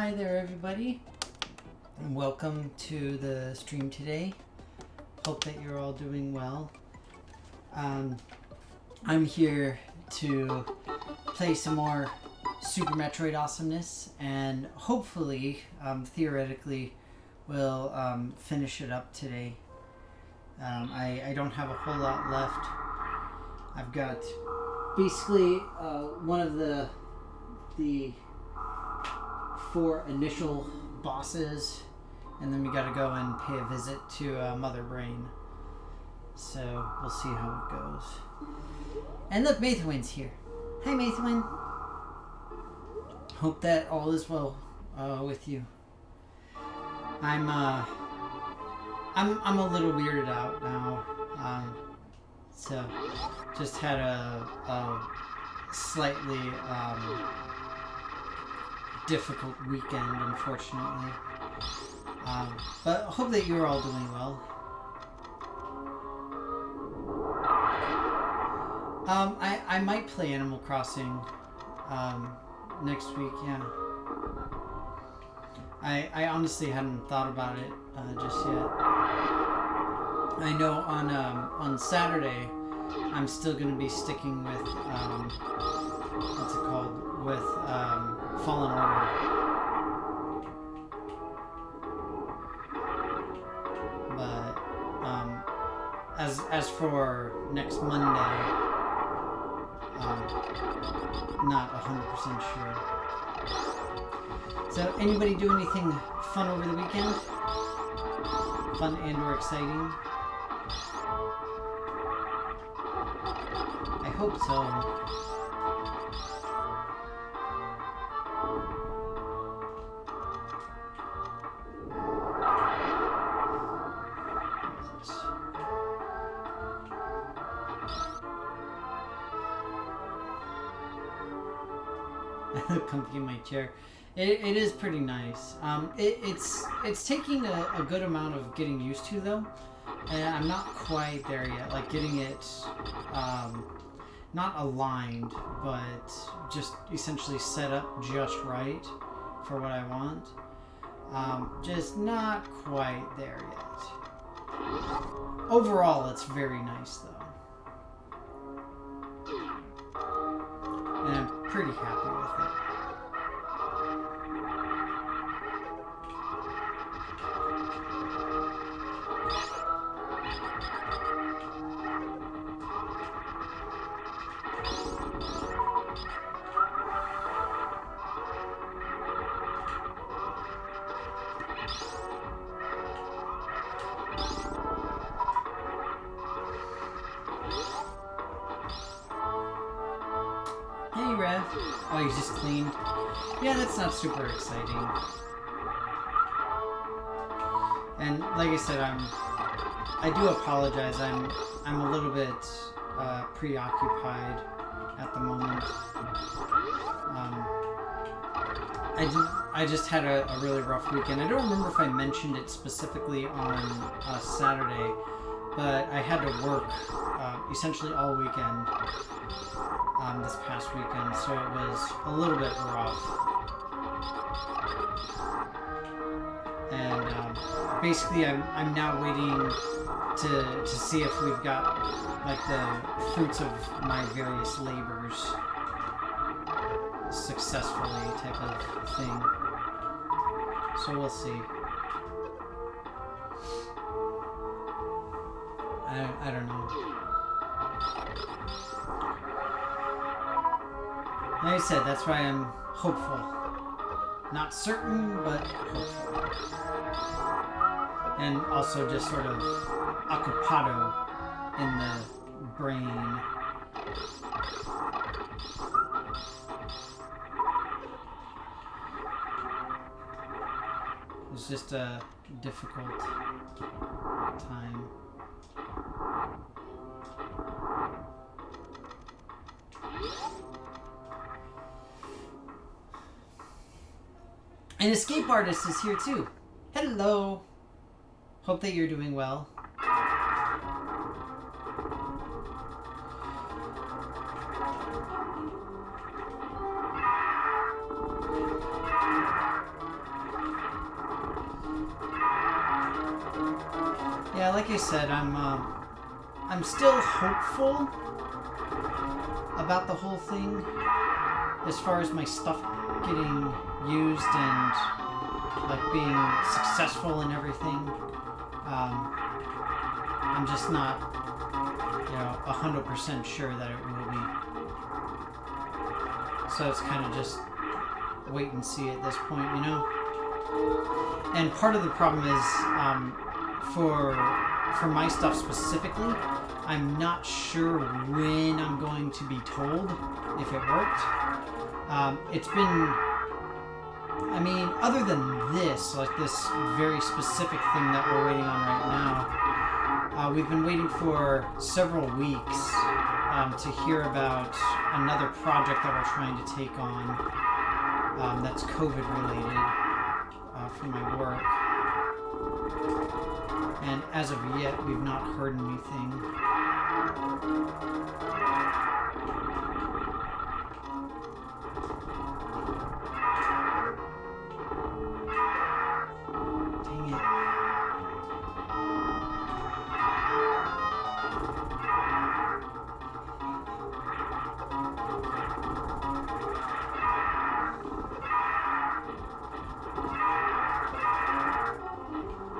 Hi there everybody, and welcome to the stream today. Hope that you're all doing well. I'm here to play some more Super Metroid awesomeness, and hopefully, theoretically, we'll finish it up today. I don't have a whole lot left. I've got basically one of the 4 initial bosses, and then we gotta go and pay a visit to Mother Brain. So we'll see how it goes. And look, Maithwin's here. Hi, Maithwin. Hope that all is well with you. I'm a little weirded out now. So just had a slightly difficult weekend, unfortunately. But I hope that you're all doing well. I might play Animal Crossing next week, yeah. I honestly hadn't thought about it just yet. I know on Saturday I'm still going to be sticking with what's it called? With Fallen Order. But as for next Monday, not 100% sure. So anybody do anything fun over the weekend? Fun and or exciting? I hope so. Comfy in my chair. It is pretty nice. It's taking a good amount of getting used to though, and I'm not quite there yet. Like getting it not aligned, but just essentially set up just right for what I want. Just not quite there yet. Overall, it's very nice though, and I'm pretty happy with it. Hey, Rev. Oh, you just cleaned? Yeah, that's not super exciting. And like I said, I do apologize. I'm a little bit preoccupied at the moment. I just had a really rough weekend. I don't remember if I mentioned it specifically on Saturday, but I had to work essentially all weekend. This past weekend, so it was a little bit rough. And basically, I'm now waiting to see if we've got like the fruits of my various labors successfully type of thing. So we'll see. I don't know. Like I said, that's why I'm hopeful. Not certain, but hopeful. And also just sort of occupado in the brain. It's just a difficult time. An escape artist is here too. Hello. Hope that you're doing well. like I said, I'm still hopeful about the whole thing as far as my stuff getting used and like being successful and everything. I'm just not, 100% sure that it will be. So it's kind of just wait and see at this point, And part of the problem is, for my stuff specifically, I'm not sure when I'm going to be told if it worked. It's been, other than this, like this very specific thing that we're waiting on right now, we've been waiting for several weeks to hear about another project that we're trying to take on that's COVID related for my work. And as of yet, we've not heard anything. Dang it.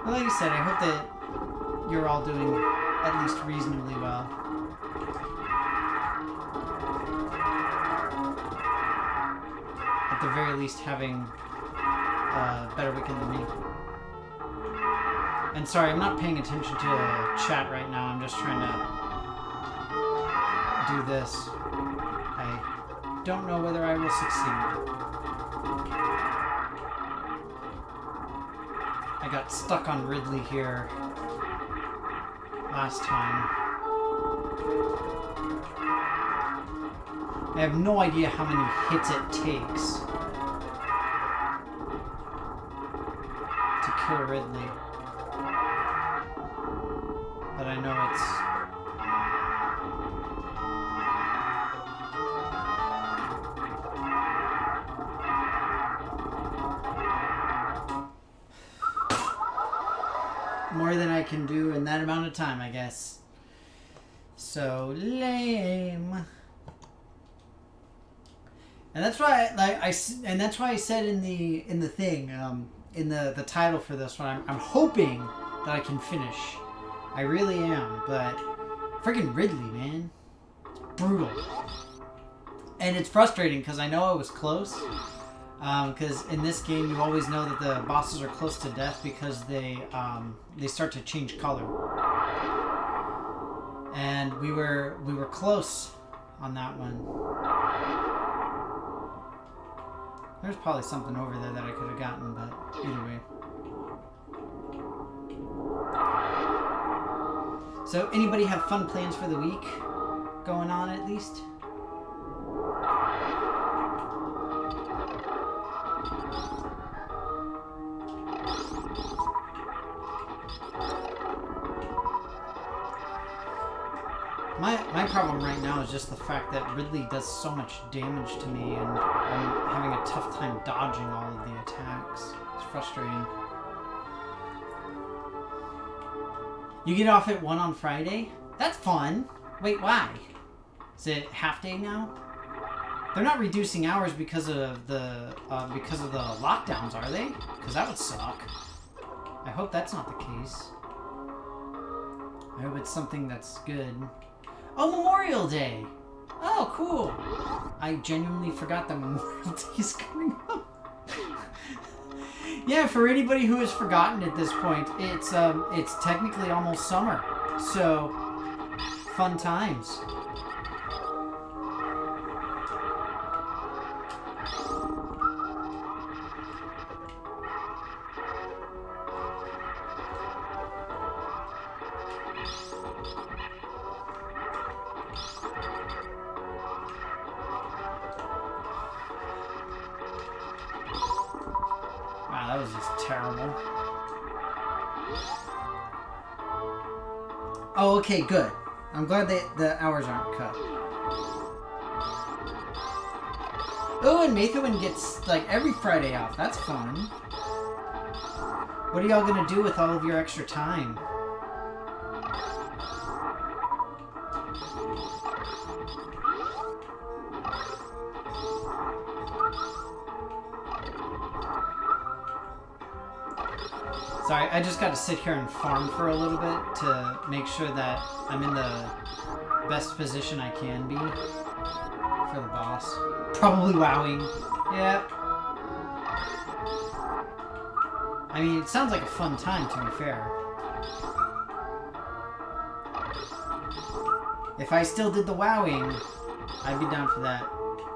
Well, like I said, I hope that you're all doing at least reasonably well. At the very least, having a better weekend than me. And sorry, I'm not paying attention to chat right now. I'm just trying to do this. I don't know whether I will succeed. I got stuck on Ridley here last time. I have no idea how many hits it takes to kill Ridley. But I know it's... more than I can do in that amount of time, I guess. So lame. And that's why, that's why I said in the thing, in the title for this one, I'm hoping that I can finish. I really am, but freaking Ridley, man, it's brutal, and it's frustrating because I know I was close. Because in this game, you always know that the bosses are close to death because they start to change color. And we were close on that one. There's probably something over there that I could have gotten, but either way. So, anybody have fun plans for the week going on at least? My problem right now is just the fact that Ridley does so much damage to me, and I'm having a tough time dodging all of the attacks. It's frustrating. You get off at 1 on Friday? That's fun. Wait, why? Is it half day now? They're not reducing hours because of the lockdowns, are they? Because that would suck. I hope that's not the case. I hope it's something that's good. Oh, Memorial Day! Oh, cool! I genuinely forgot that Memorial Day is coming up. Yeah, for anybody who has forgotten at this point, it's technically almost summer. So, fun times. That was just terrible. Oh, okay, good. I'm glad the hours aren't cut. Oh, and Mathewin gets, like, every Friday off. That's fun. What are y'all gonna do with all of your extra time? Sorry, I just got to sit here and farm for a little bit to make sure that I'm in the best position I can be for the boss. Probably wowing. Yeah. I mean, it sounds like a fun time, to be fair. If I still did the wowing, I'd be down for that.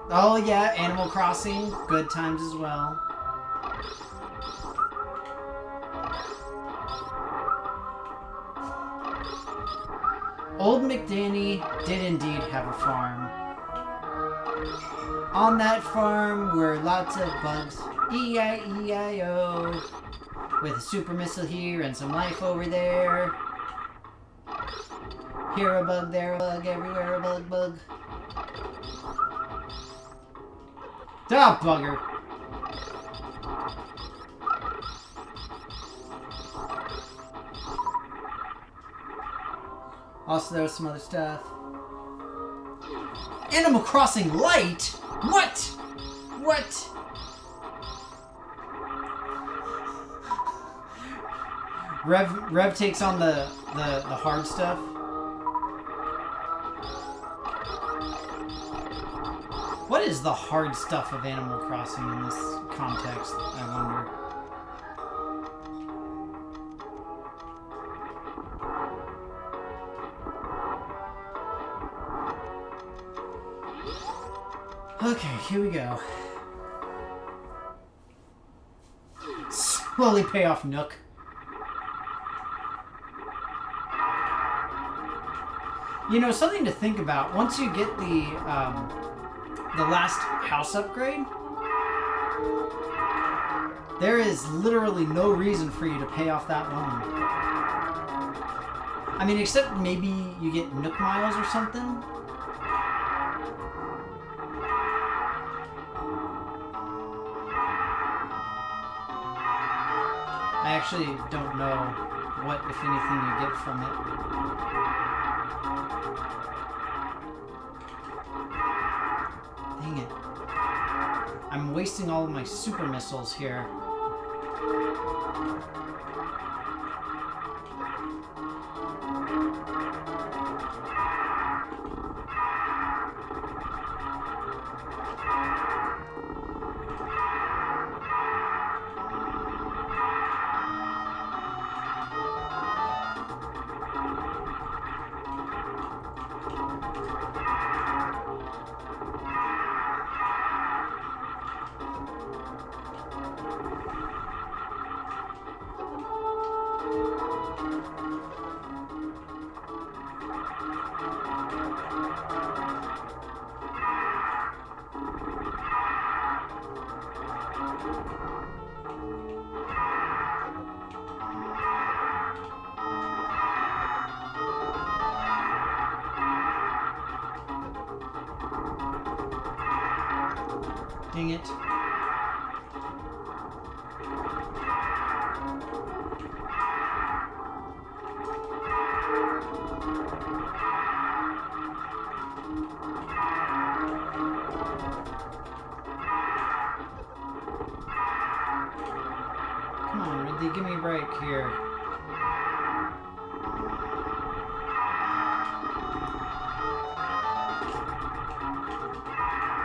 Oh yeah, Animal Crossing. Good times as well. Old McDanny did indeed have a farm. On that farm were lots of bugs. E-I-E-I-O. With a super missile here and some life over there. Here a bug, there a bug, everywhere a bug, bug. Ah, bugger. Also, there was some other stuff. Animal Crossing Lite? What? What? Rev takes on the hard stuff. What is the hard stuff of Animal Crossing in this context, I wonder? Okay, here we go. Slowly pay off Nook. You know, something to think about. Once you get the last house upgrade, there is literally no reason for you to pay off that loan. I mean, except maybe you get Nook Miles or something. I actually don't know what, if anything, you get from it. Dang it. I'm wasting all of my super missiles here. Dang it. Come on, Ridley, give me a break here.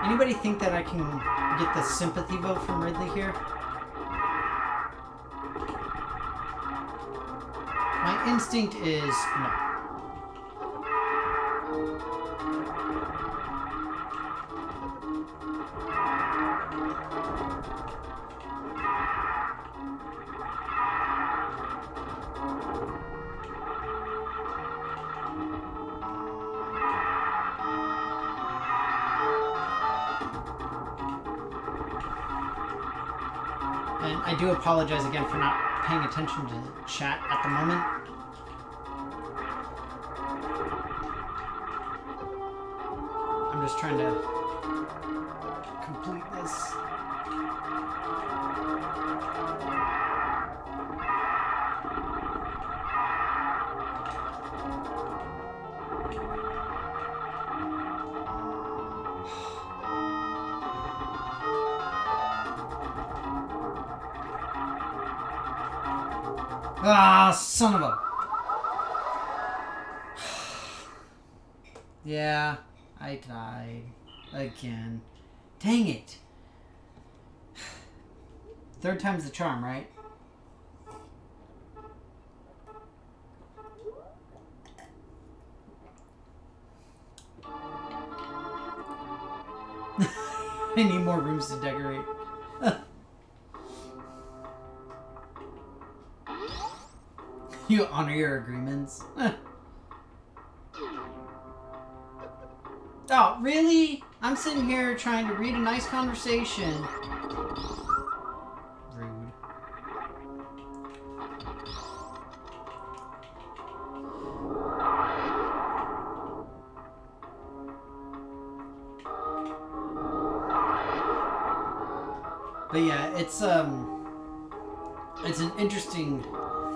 Anybody think that I can get the sympathy vote from Ridley here? My instinct is no. And I do apologize again for not paying attention to chat at the moment. I'm just trying to complete this. Ah, son of a... Yeah, I died. Again. Dang it. Third time's the charm, right? I need more rooms to decorate. You honor your agreements. Oh, really? I'm sitting here trying to read a nice conversation. Rude. But yeah, it's an interesting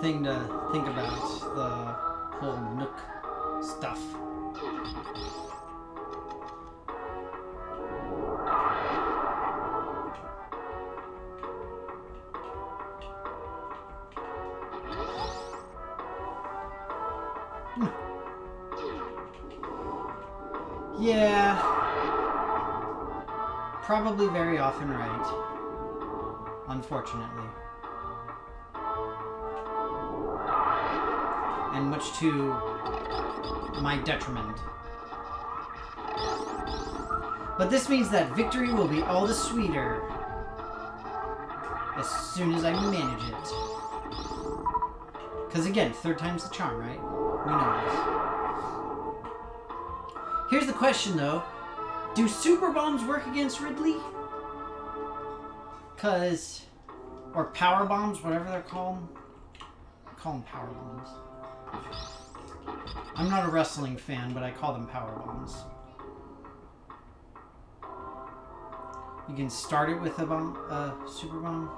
thing to think about, the whole Nook stuff. Yeah, probably very often right, unfortunately. And much to my detriment. But this means that victory will be all the sweeter as soon as I manage it. Because again, third time's the charm, right? We know this. Here's the question, though. Do super bombs work against Ridley? Because... Or power bombs, whatever they're called. I call them power bombs. I'm not a wrestling fan, but I call them power bombs. You can start it with a bomb, super bomb.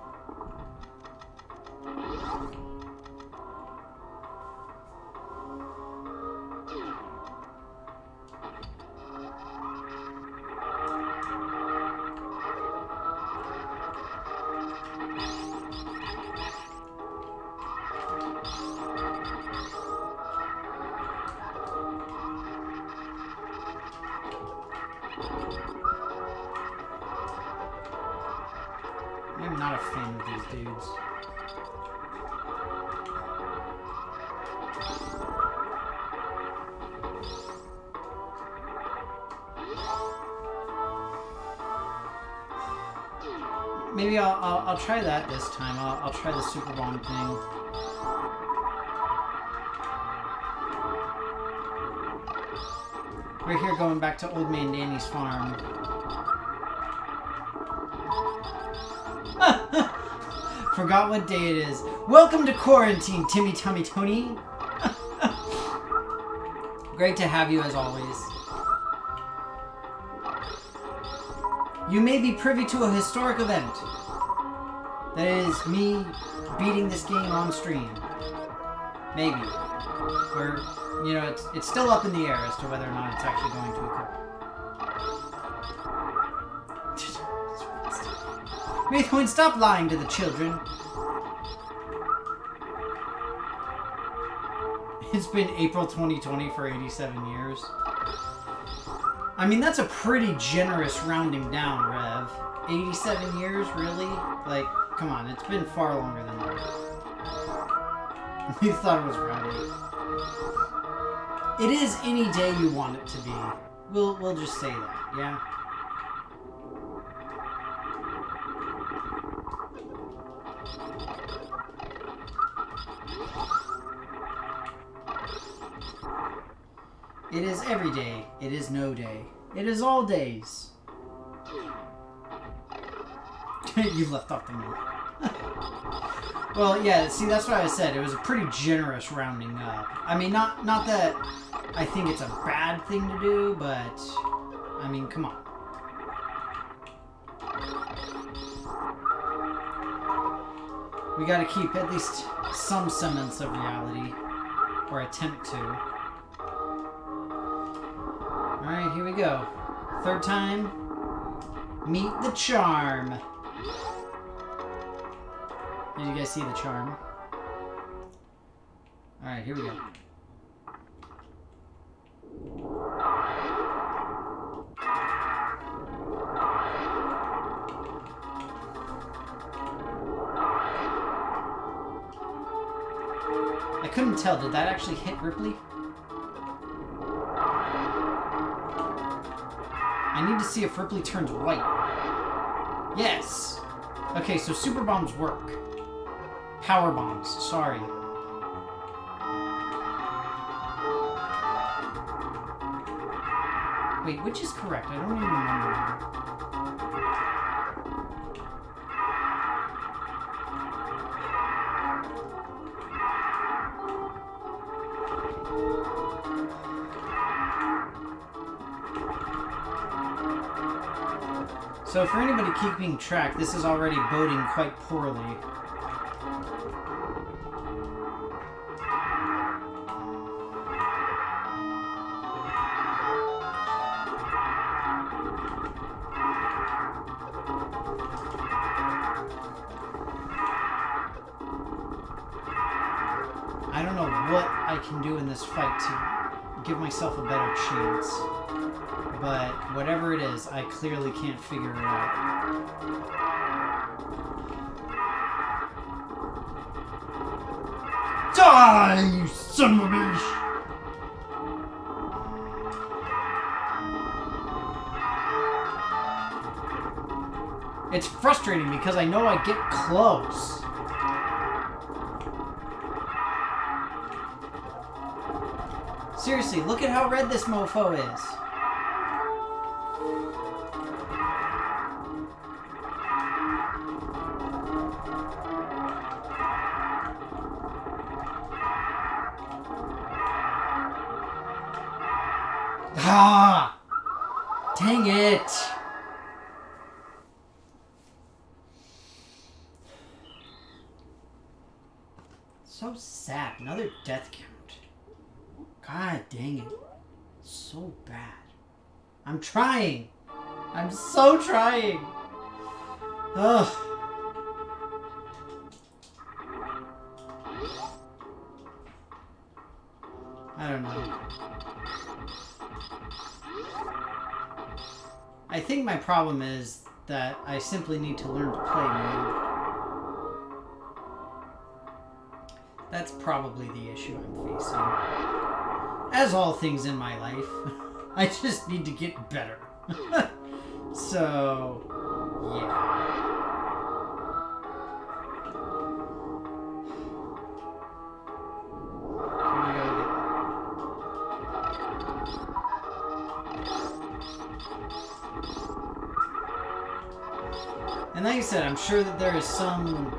I'm not a fan of these dudes. Maybe I'll try that this time. I'll try the super bomb thing. We're here going back to Old Man Danny's farm. Forgot what day it is. Welcome to quarantine, Timmy Tummy Tony. Great to have you as always. You may be privy to a historic event. That is me beating this game on stream. Maybe. Or, you know, it's still up in the air as to whether or not it's actually going to occur. Metroid, stop lying to the children. It's been April 2020 for 87 years. I mean, that's a pretty generous rounding down, Rev. 87 years, really? Like, come on, it's been far longer than that. You thought it was Friday. It is any day you want it to be. We'll just say that, yeah? It is every day. It is no day. It is all days. You left off the note. Well, yeah, see, that's what I said. It was a pretty generous rounding up. I mean, not that I think it's a bad thing to do, but, I mean, come on. We gotta keep at least some semblance of reality. Or attempt to. Alright, here we go. Third time. Meet the charm. Did you guys see the charm? Alright, here we go. I couldn't tell. Did that actually hit Ripley? I need to see if Ripley turns white. Yes! Okay, so super bombs work. Power bombs, sorry. Wait, which is correct? I don't even remember now. So for anybody keeping track, this is already boding quite poorly. I don't know what I can do in this fight to give myself a better chance. But whatever it is, I clearly can't figure it out. Die, you son of a bitch! It's frustrating because I know I get close. Seriously, look at how red this mofo is. Ah! Dang it! So sad. Another death count. God dang it. So bad. I'm trying! I'm so trying! Ugh. I don't know. I think my problem is that I simply need to learn to play mode. That's probably the issue I'm facing. As all things in my life, I just need to get better. So, yeah. And like I said, I'm sure that there is some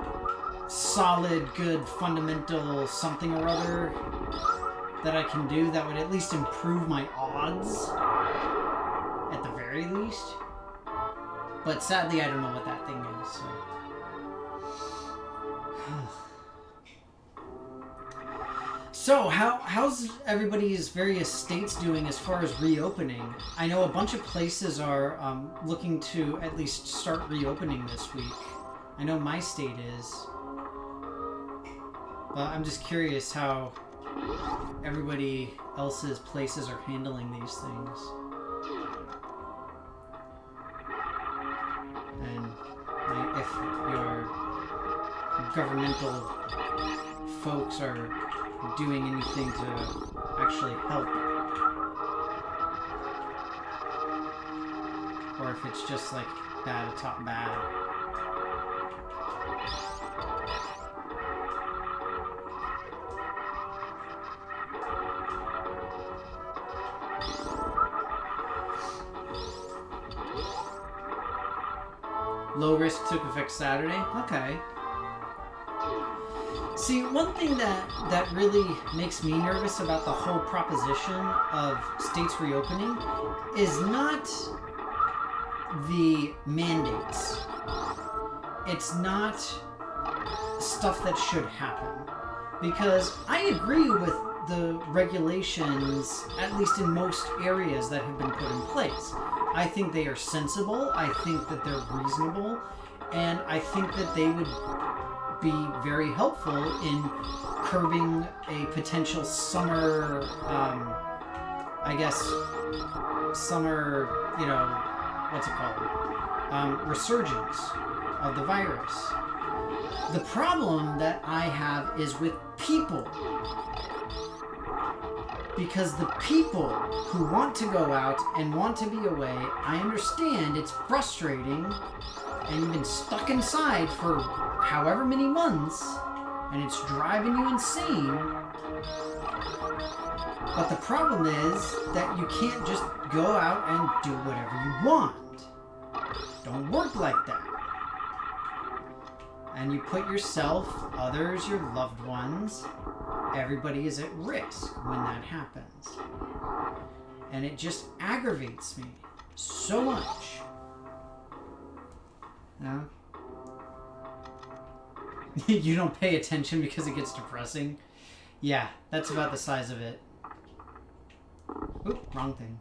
solid, good, fundamental something or other that I can do that would at least improve my odds, at the very least. But sadly, I don't know what that thing is, so... So, how's everybody's various states doing as far as reopening? I know a bunch of places are looking to at least start reopening this week. I know my state is. But I'm just curious how everybody else's places are handling these things. And like, if your governmental folks are doing anything to actually help. Or if it's just like bad atop bad. Low risk took effect Saturday? Okay. See, one thing that really makes me nervous about the whole proposition of states reopening is not the mandates. It's not stuff that should happen. Because I agree with the regulations, at least in most areas that have been put in place. I think they are sensible, I think that they're reasonable, and I think that they would be very helpful in curbing a potential summer, summer, what's it called? Resurgence of the virus. The problem that I have is with people. Because the people who want to go out and want to be away, I understand it's frustrating and you've been stuck inside for however many months and it's driving you insane. But the problem is that you can't just go out and do whatever you want. Don't work like that. And you put yourself, others, your loved ones, everybody is at risk when that happens. And it just aggravates me so much. No? You don't pay attention because it gets depressing? Yeah, that's about the size of it. Oop, wrong thing.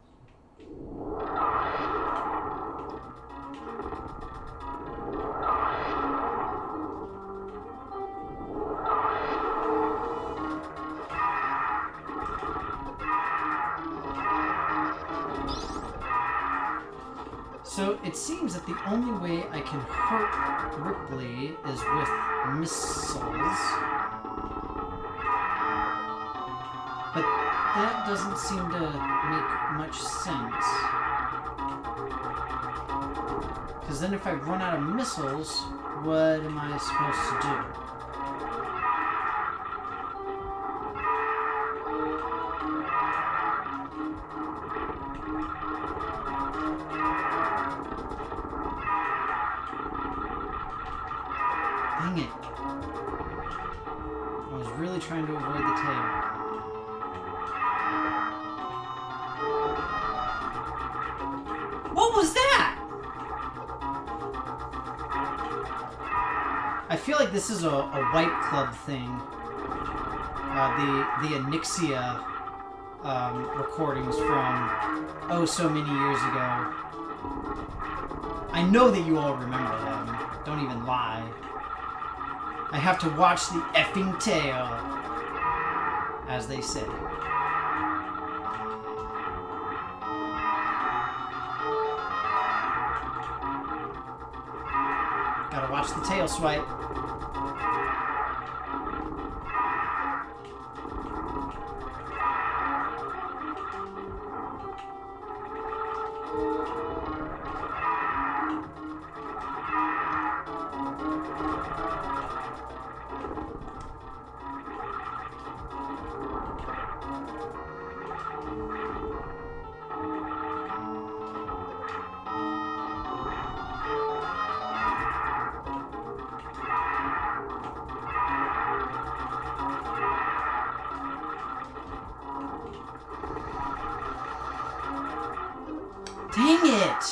So it seems that the only way I can hurt Ripley is with missiles. But that doesn't seem to make much sense. Because then if I run out of missiles, what am I supposed to do? Dang it. I was really trying to avoid the tail. What was that? I feel like this is a White Club thing. The Anixia recordings from so many years ago. I know that you all remember them. Don't even lie. I have to watch the effing tail, as they say. Gotta watch the tail swipe. Dang it!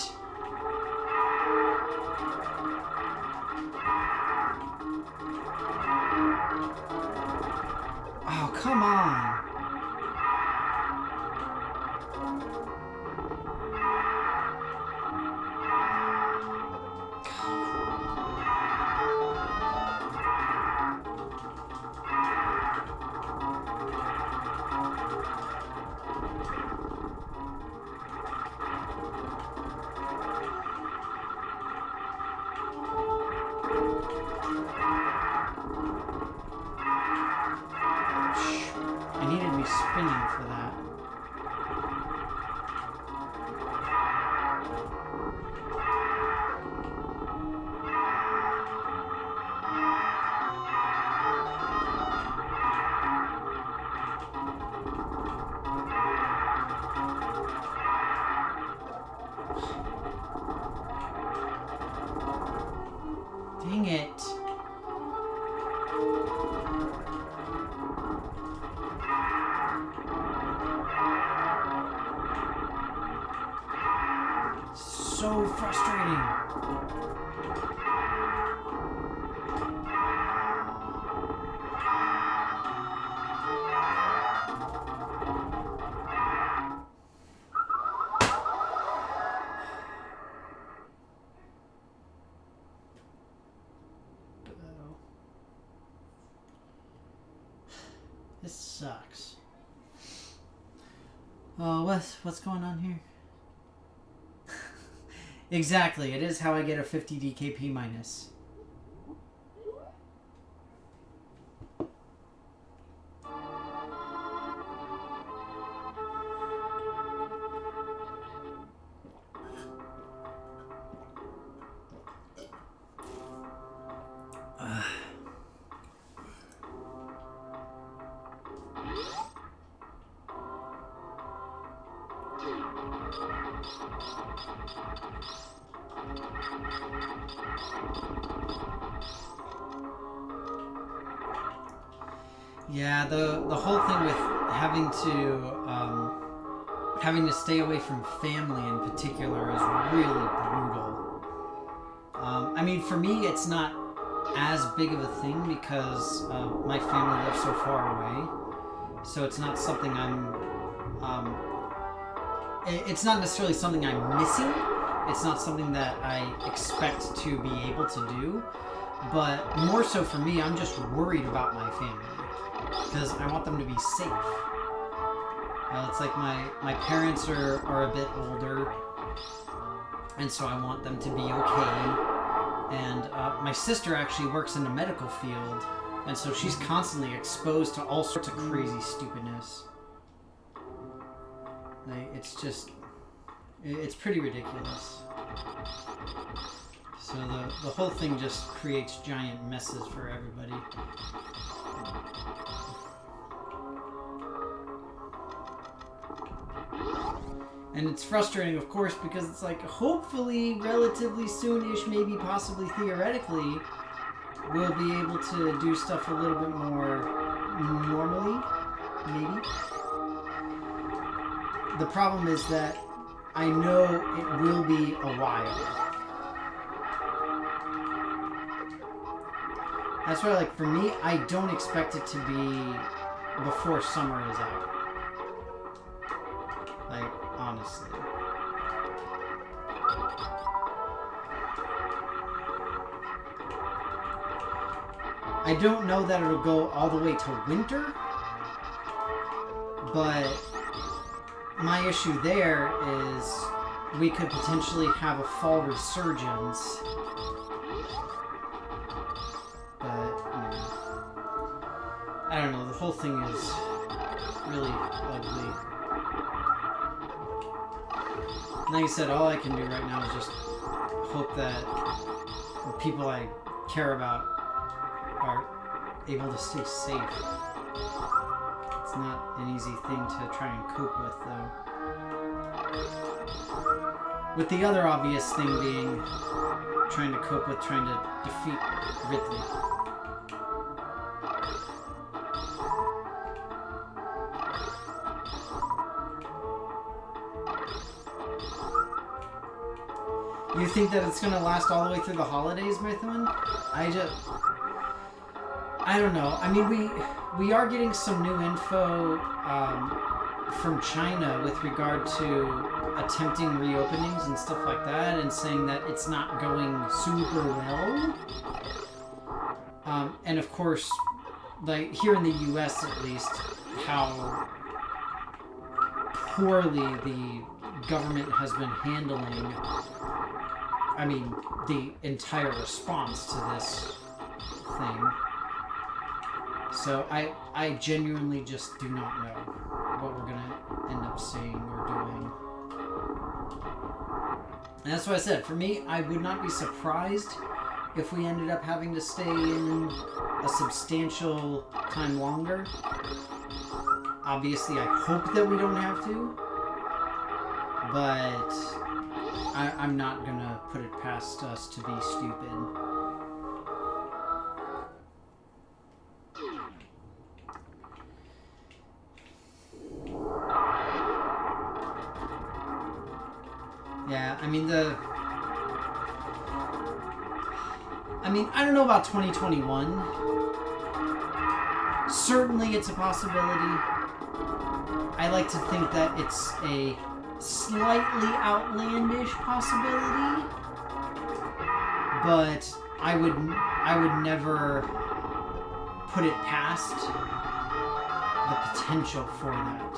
Oh, come on. I needed to be spinning for that. Dang it. So frustrating. Oh, what's going on here? Exactly, it is how I get a 50 DKP minus. Yeah, the whole thing with having to stay away from family in particular is really brutal. I mean, for me, it's not as big of a thing because my family lives so far away, so it's not something it's not necessarily something I'm missing. It's not something that I expect to be able to do, but more so for me, I'm just worried about my family because I want them to be safe. It's like my parents are a bit older, and so I want them to be okay. And my sister actually works in the medical field, and so she's constantly exposed to all sorts of crazy stupidness. Like, it's pretty ridiculous. So the whole thing just creates giant messes for everybody. And it's frustrating, of course, because it's like, hopefully, relatively soonish, maybe possibly theoretically, we'll be able to do stuff a little bit more normally, maybe. The problem is that I know it will be a while. That's why, like, for me, I don't expect it to be before summer is out. Like, honestly. I don't know that it'll go all the way to winter, but my issue there is we could potentially have a fall resurgence. But, I don't know, the whole thing is really ugly. Like I said, all I can do right now is just hope that the people I care about are able to stay safe. It's not an easy thing to try and cope with, though. With the other obvious thing being trying to cope with trying to defeat Ridley. You think that it's gonna last all the way through the holidays, Mythwin? I don't know. I mean, we are getting some new info from China with regard to attempting reopenings and stuff like that, and saying that it's not going super well. And of course, like here in the U.S. at least, how poorly the government has been handling, I mean, the entire response to this thing. So I genuinely just do not know what we're going to end up seeing or doing. And that's what I said. For me, I would not be surprised if we ended up having to stay in a substantial time longer. Obviously, I hope that we don't have to. But I'm not going to put it past us to be stupid. Yeah, I mean, I don't know about 2021. Certainly it's a possibility. I like to think that it's a slightly outlandish possibility, but I would never put it past the potential for that.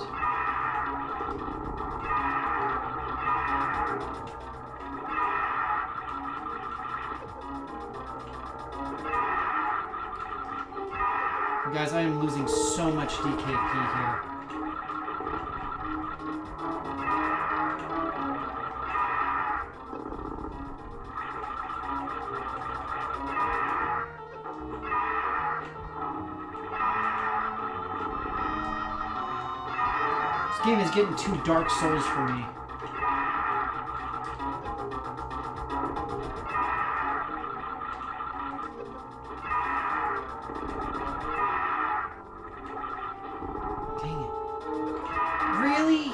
Guys, I am losing so much DKP here. This game is getting too Dark Souls for me. Dang it. Really?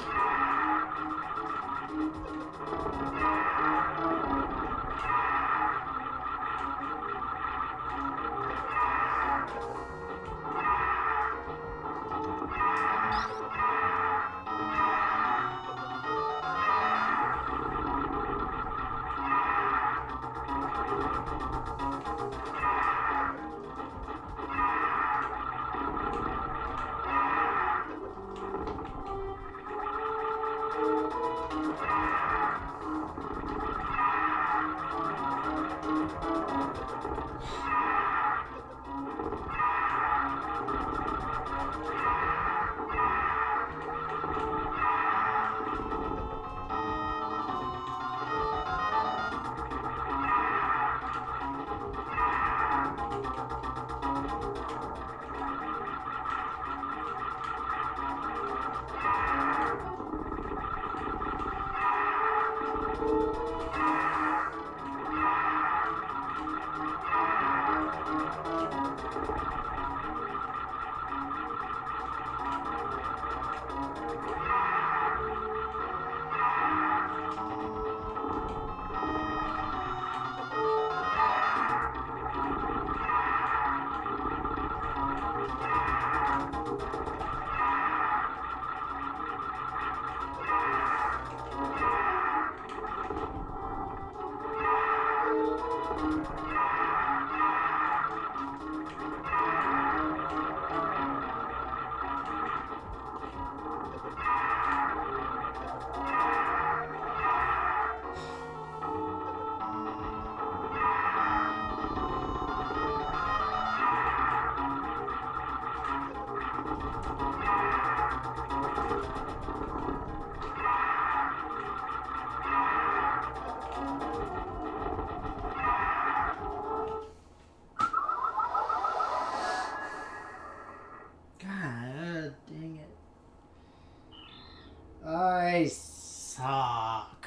I suck.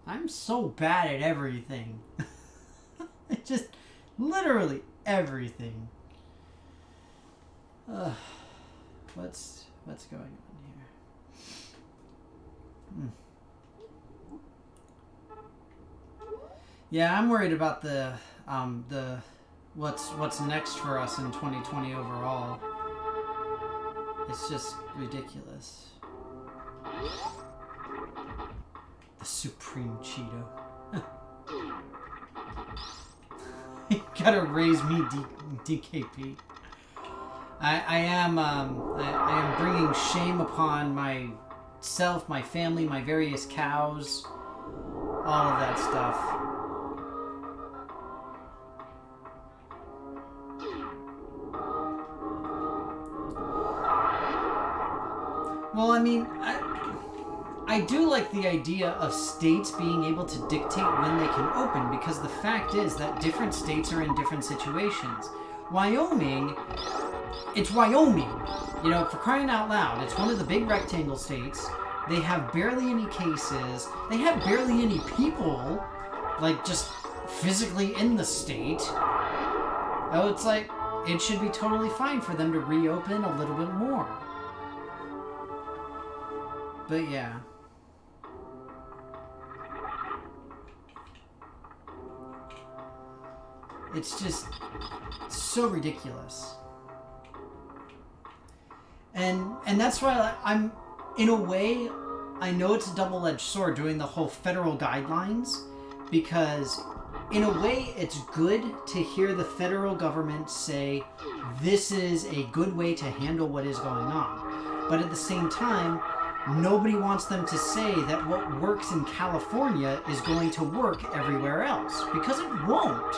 I'm so bad at everything. Just literally everything. What's going on here? Yeah, I'm worried about the what's next for us in 2020 overall. It's just ridiculous. The Supreme Cheeto. You gotta raise me DKP. I am bringing shame upon myself, my family, my various cows, all of that stuff. Well, I mean, I do like the idea of states being able to dictate when they can open, because the fact is that different states are in different situations. Wyoming, it's Wyoming. You know, for crying out loud, it's one of the big rectangle states. They have barely any cases. They have barely any people, like, just physically in the state. Oh, it's like, it should be totally fine for them to reopen a little bit more. But yeah. It's just so ridiculous. And that's why I'm, in a way, I know it's a double-edged sword doing the whole federal guidelines, because in a way it's good to hear the federal government say this is a good way to handle what is going on. But at the same time, nobody wants them to say that what works in California is going to work everywhere else, because it won't.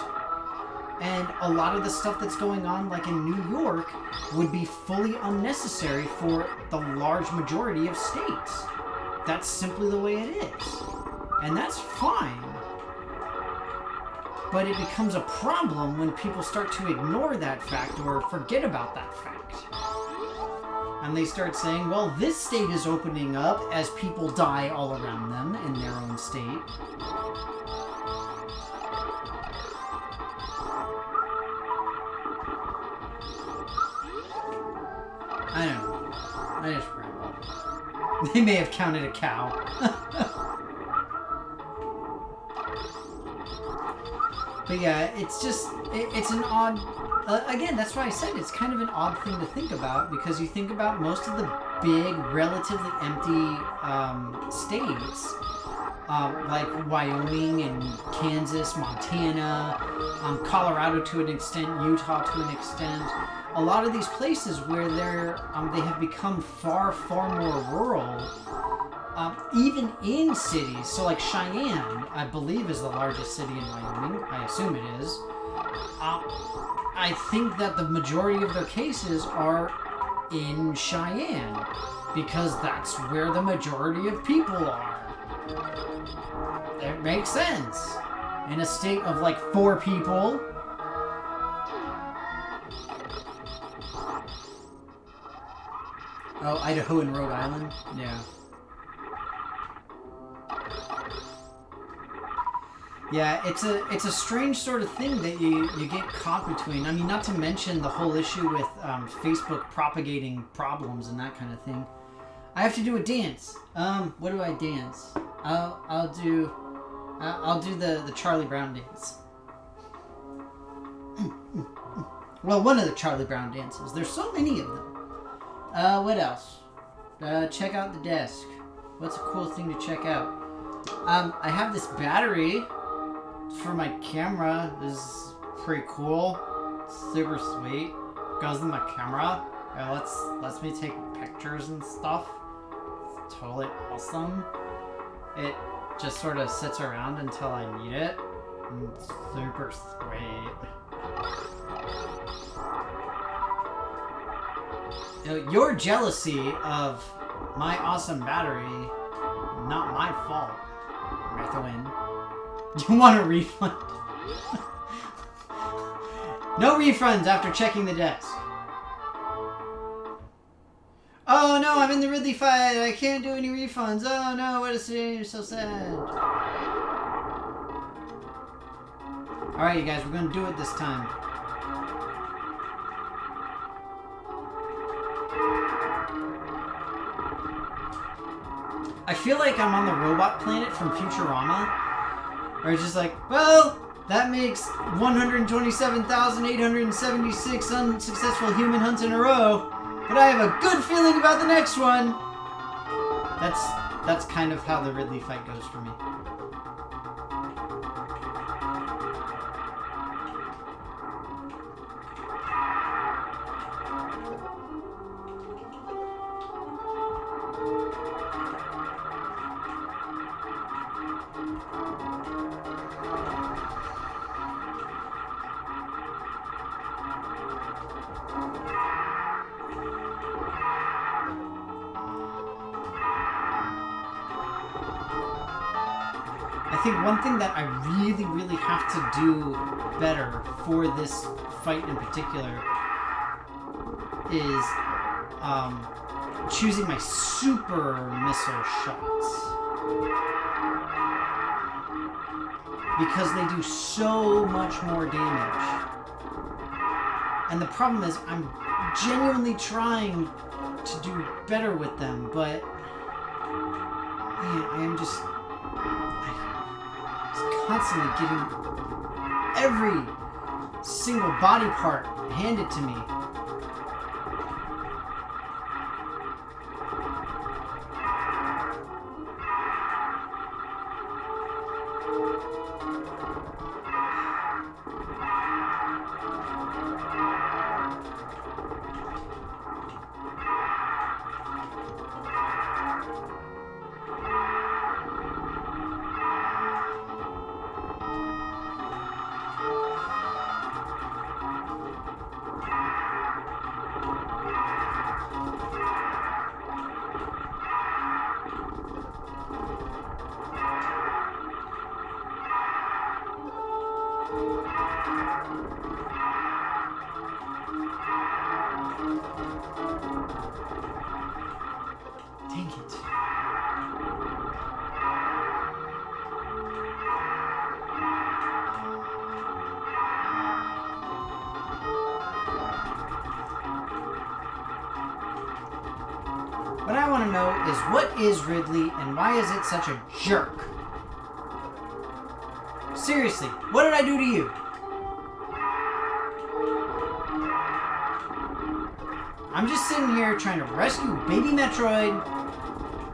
And a lot of the stuff that's going on, like in New York, would be fully unnecessary for the large majority of states. That's simply the way it is. And that's fine. But it becomes a problem when people start to ignore that fact or forget about that fact. And they start saying, well, this state is opening up as people die all around them in their own state. I don't know. I just rambled. They may have counted a cow. But yeah, it's just, it's an odd, again, that's why I said it's kind of an odd thing to think about, because you think about most of the big, relatively empty states, like Wyoming and Kansas, Montana, Colorado to an extent, Utah to an extent. A lot of these places where they have become far, far more rural, even in cities. So like Cheyenne, I believe, is the largest city in Wyoming. I assume it is. I think that the majority of their cases are in Cheyenne, because that's where the majority of people are. It makes sense. In a state of like 4 people. Oh, Idaho and Rhode Island? Yeah. Yeah, it's a strange sort of thing that you get caught between. I mean, not to mention the whole issue with Facebook propagating problems and that kind of thing. I have to do a dance. What do I dance? I'll do the Charlie Brown dance. Well, one of the Charlie Brown dances. There's so many of them. What else? Check out the desk. What's a cool thing to check out? I have this battery for my camera. This is pretty cool. Super sweet. Goes in my camera. It lets me take pictures and stuff. It's totally awesome. It just sort of sits around until I need it. And it's super sweet. Your jealousy of my awesome battery, not my fault, Metroid. You want a refund? No refunds after checking the desk. Oh no, I'm in the Ridley fight. I can't do any refunds. Oh no, what a shame. So sad. Alright, you guys, we're going to do it this time. I feel like I'm on the robot planet from Futurama, where it's just like, well, that makes 127,876 unsuccessful human hunts in a row, but I have a good feeling about the next one. That's kind of how the Ridley fight goes for me. I think one thing that I really, really have to do better for this fight in particular is choosing my super missile shots. Because they do so much more damage. And the problem is, I'm genuinely trying to do better with them, but man, I am just constantly getting every single body part handed to me. know is what is Ridley and why is it such a jerk? Seriously, what did I do to you? I'm just sitting here trying to rescue baby Metroid,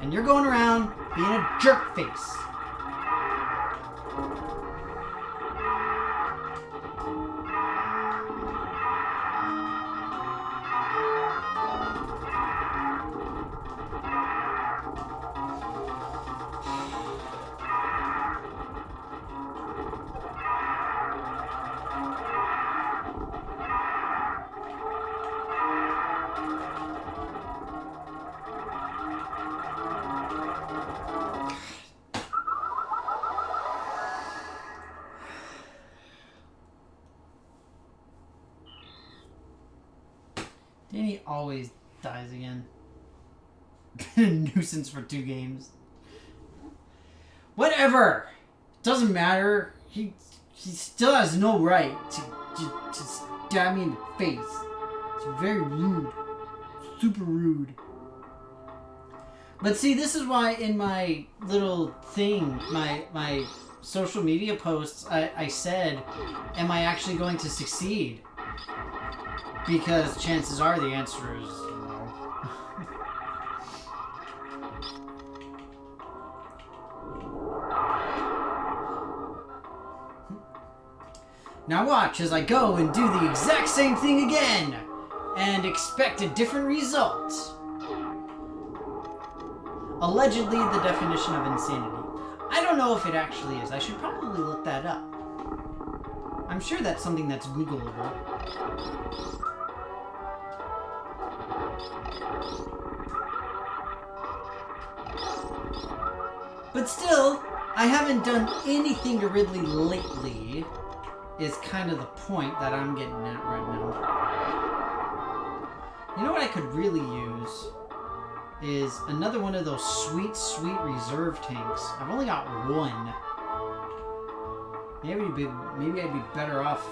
and you're going around being a jerk face. Danny always dies again. Been a nuisance for 2 games. Whatever! Doesn't matter. He still has no right to stab me in the face. It's very rude. Super rude. But see, this is why in my little thing, my social media posts, I said, am I actually going to succeed? Because chances are the answer is no. Now watch as I go and do the exact same thing again and expect a different result. Allegedly the definition of insanity. I don't know if it actually is. I should probably look that up. I'm sure that's something that's Googleable. But still, I haven't done anything to Ridley lately, is kind of the point that I'm getting at right now. You know what I could really use? Is another one of those sweet, sweet reserve tanks. I've only got one. Maybe I'd be better off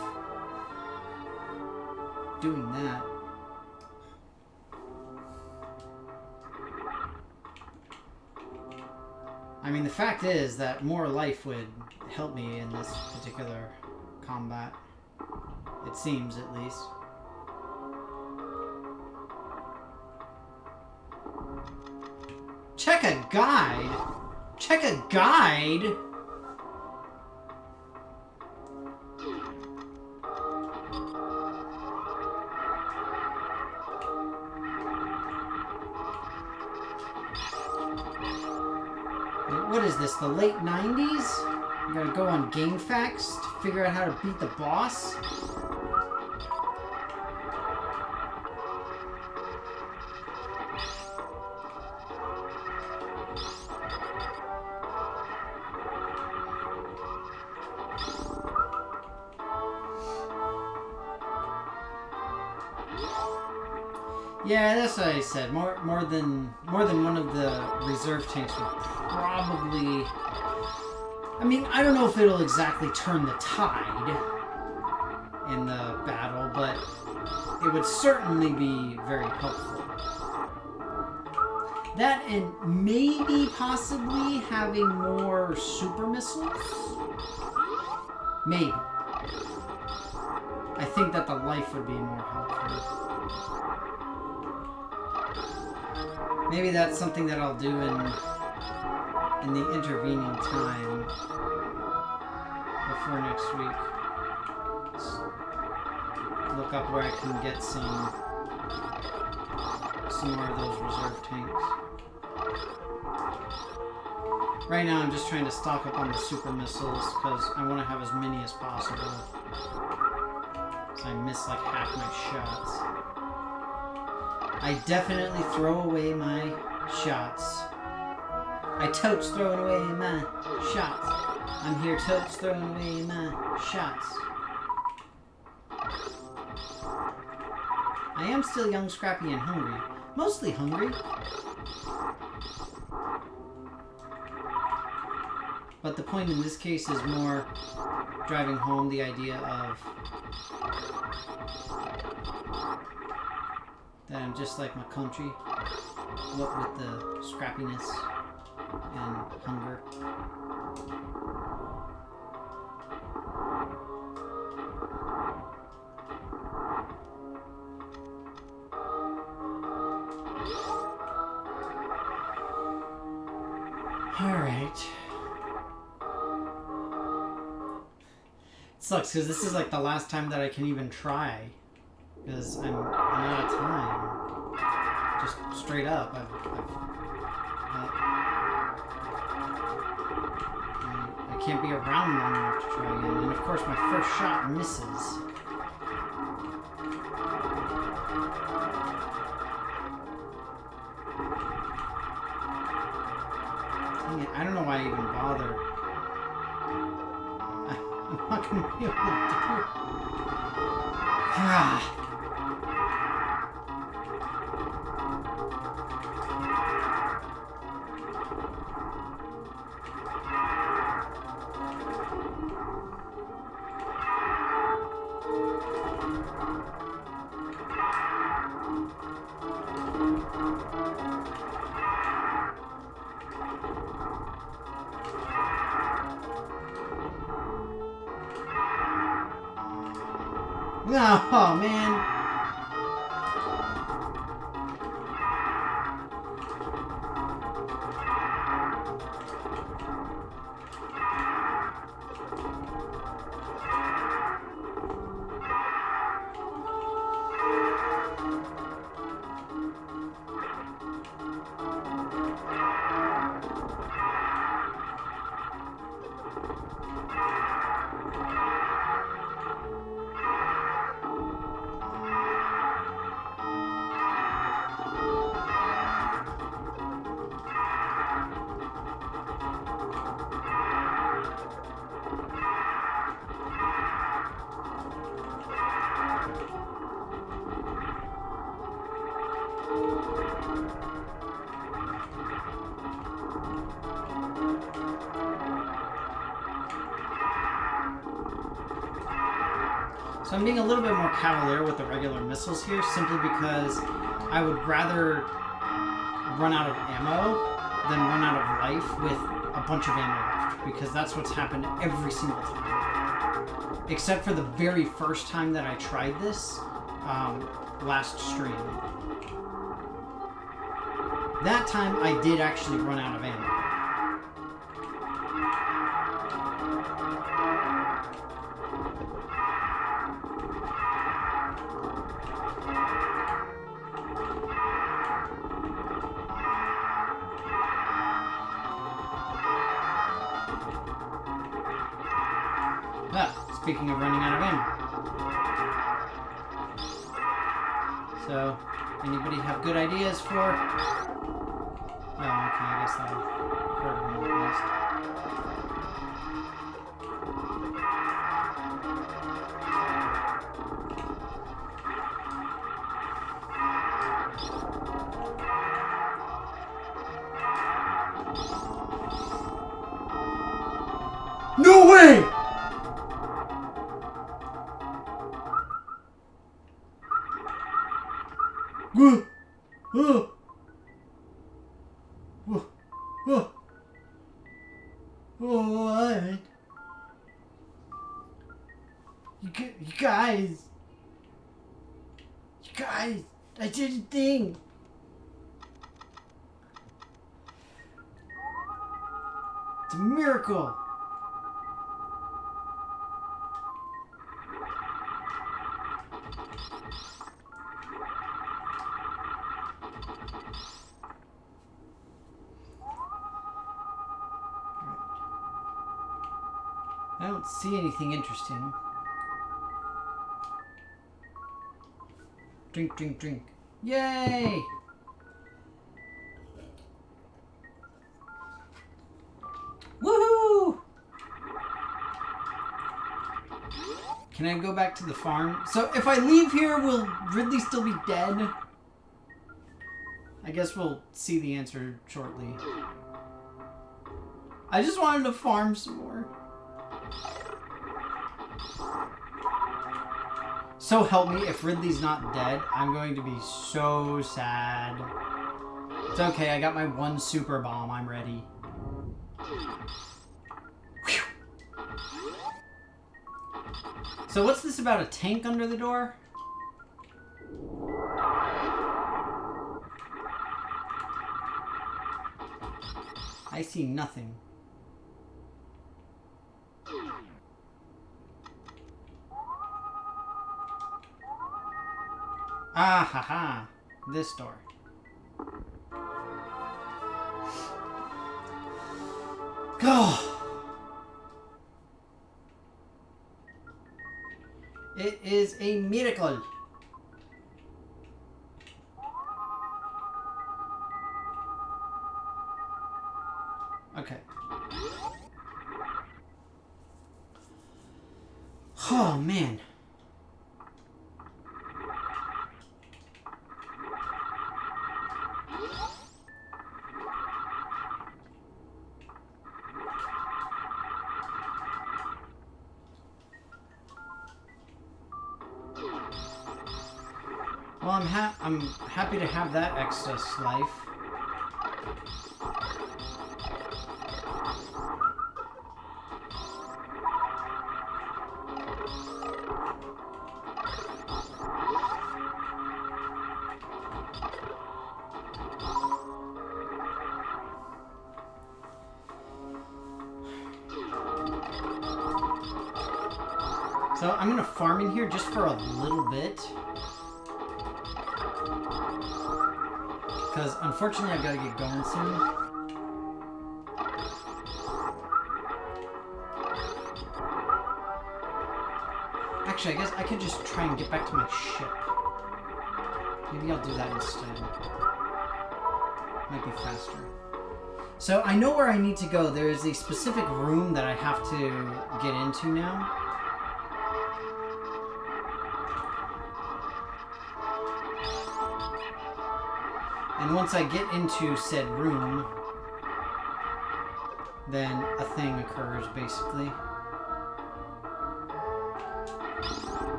doing that. I mean, the fact is that more life would help me in this particular combat. It seems, at least. Check a guide? Check a guide? What is this, the late 90s? You gotta go on GameFAQs to figure out how to beat the boss? Yeah, that's what I said. More than one of the reserve tanks would probably. I mean, I don't know if it'll exactly turn the tide in the battle, but it would certainly be very helpful. That and maybe possibly having more super missiles. Maybe. I think that the life would be more helpful. Maybe that's something that I'll do in the intervening time before next week. Let's look up where I can get some more of those reserve tanks. Right now I'm just trying to stock up on the super missiles because I want to have as many as possible. So I miss like half my shots. I definitely throw away my shots. I totes throwing away my shots. I'm here totes throwing away my shots. I am still young, scrappy, and hungry. Mostly hungry. But the point in this case is more driving home the idea of that I'm just like my country. what with the scrappiness and hunger. Alright. It sucks because this is like the last time that I can even try. Because I'm out of time. Just straight up. I can't be around long enough to try again. And of course my first shot misses. I don't know why I even bother. I'm not going to be able to do it. Ah. Oh, man. So I'm being a little bit more cavalier with the regular missiles here, simply because I would rather run out of ammo than run out of life with a bunch of ammo left, because that's what's happened every single time. Except for the very first time that I tried this, last stream. That time I did actually run out of ammo. Speaking of running out of ammo. So, anybody have good ideas for... Oh, okay, I guess that'll hurt him at least. No way! What? You guys, I did a thing. It's a miracle. I don't see anything interesting. Drink, drink, drink. Yay! Woohoo! Can I go back to the farm? So if I leave here, will Ridley still be dead? I guess we'll see the answer shortly. I just wanted to farm some more. So help me, if Ridley's not dead, I'm going to be so sad. It's okay, I got my one super bomb, I'm ready. Whew. So what's this about a tank under the door? I see nothing. Ah ha ha. This door. Go. It is a miracle. Okay. Oh man. Well, I'm happy to have that excess life. So I'm gonna farm in here just for a little bit. Because unfortunately I've got to get going soon. Actually, I guess I could just try and get back to my ship. Maybe I'll do that instead. Might be faster. So I know where I need to go. There is a specific room that I have to get into now. And once I get into said room, then a thing occurs, basically.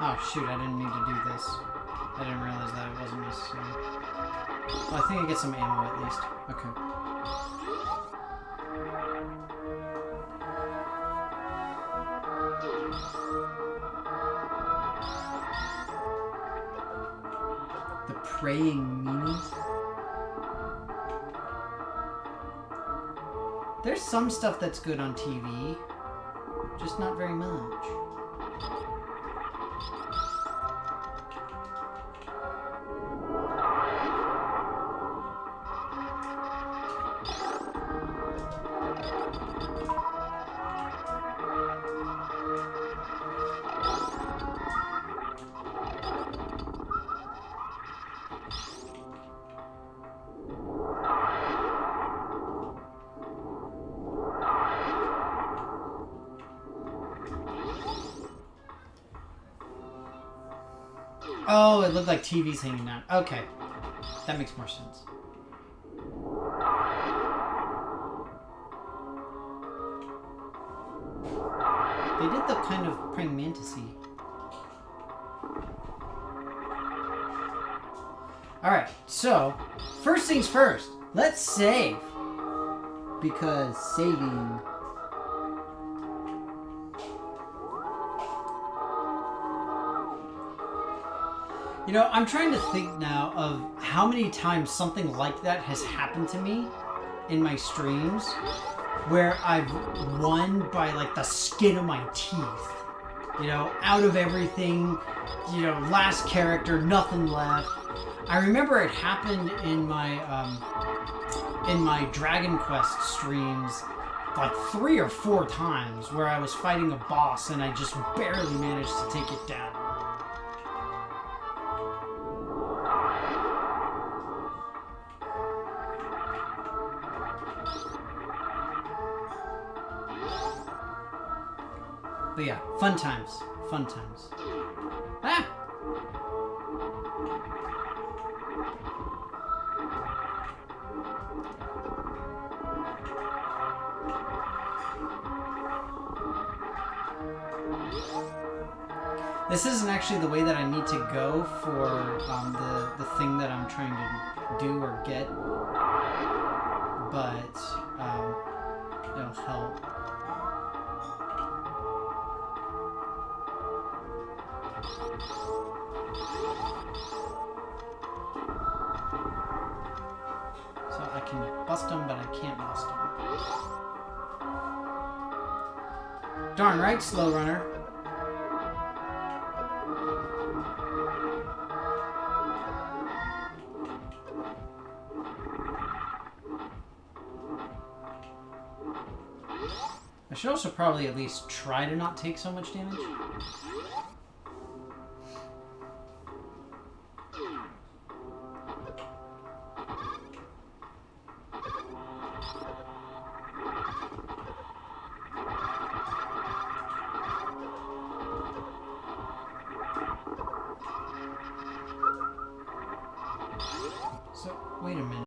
Oh shoot, I didn't need to do this. I didn't realize that it wasn't necessary. Well, I think I get some ammo at least. Okay. The praying meanies. There's some stuff that's good on TV, just not very much. Oh, it looked like TV's hanging down. Okay. That makes more sense. They did the kind of praying mantis-y. Alright, so, first things first. Let's save. Because saving... You know, I'm trying to think now of how many times something like that has happened to me in my streams where I've won by like the skin of my teeth. You know, out of everything, you know, last character, nothing left. I remember it happened in my Dragon Quest streams like 3 or 4 times where I was fighting a boss and I just barely managed to take it down. But yeah, fun times. Fun times. Ah! This isn't actually the way that I need to go for the thing that I'm trying to do or get, but it'll help. So I can bust them, but I can't bust them. Darn right, slow runner. I should also probably at least try to not take so much damage. So, wait a minute.